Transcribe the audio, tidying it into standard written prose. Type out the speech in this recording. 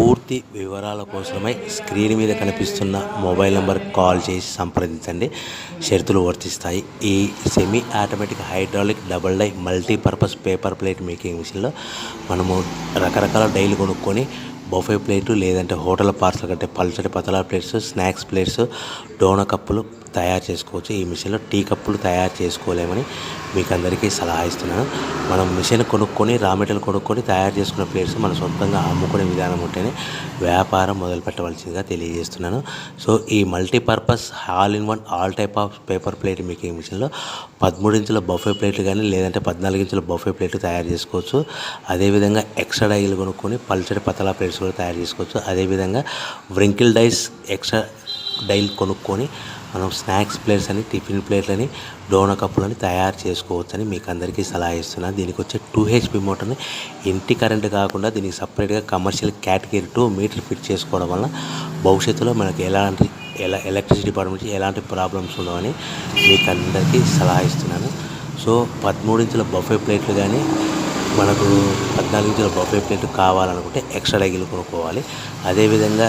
పూర్తి వివరాల కోసమై స్క్రీన్ మీద కనిపిస్తున్న మొబైల్ నెంబర్కి కాల్ చేసి సంప్రదించండి. షరతులు వర్తిస్తాయి. ఈ semi automatic hydraulic double die multipurpose paper plate making మిషన్లో మనము రకరకాల డైలు కొనుక్కొని బఫే ప్లేటు లేదంటే హోటల్ పార్సల్ కంటే పల్చటి పతలా ప్లేట్స్, స్నాక్స్ ప్లేట్స్, డోనా కప్పులు తయారు చేసుకోవచ్చు. ఈ మిషన్లో టీ కప్పులు తయారు చేసుకోలేమని మీకు అందరికీ సలహా ఇస్తున్నాను. మనం మిషన్ కొనుక్కొని రా మెటీరియల్ కొనుక్కొని తయారు చేసుకున్న ప్లేట్స్ మనం సొంతంగా అమ్ముకునే విధానం ఉంటేనే వ్యాపారం మొదలు పెట్టవలసిందిగా తెలియజేస్తున్నాను. సో ఈ multipurpose all in one all type of paper plate making మిషన్లో 13 ఇంచుల బఫే ప్లేట్లు కానీ లేదంటే 14 ఇంచుల బఫే ప్లేట్లు తయారు చేసుకోవచ్చు. అదేవిధంగా ఎక్స్ట్రా డైలు కొనుక్కొని పల్చడి పతలా ప్లేట్స్ కూడా తయారు చేసుకోవచ్చు. అదేవిధంగా వ్రింకిల్ డైస్ ఎక్స్ట్రా డైలు కొనుక్కొని మనం స్నాక్స్ ప్లేట్స్ అని, టిఫిన్ ప్లేట్లని, డోనా కప్పులని తయారు చేసుకోవచ్చని మీకు అందరికీ సలహా ఇస్తున్నాను. దీనికి వచ్చే 2 HP మోటార్ని ఇంటి కరెంట్ కాకుండా దీనికి సపరేట్గా కమర్షియల్ కేటగిరీ 2 మీటర్ ఫిట్ చేసుకోవడం వల్ల భవిష్యత్తులో మనకి ఎలక్ట్రిసిటీ డిపార్ట్మెంట్ ఎలాంటి ప్రాబ్లమ్స్ ఉండవని మీకు అందరికీ సలహా ఇస్తున్నాను. సో 13 ఇంచుల బఫే ప్లేట్లు కానీ మనకు 14 ఇంచుల బఫే ప్లేట్లు కావాలనుకుంటే ఎక్స్ట్రా డైలు కొనుక్కోవాలి. అదేవిధంగా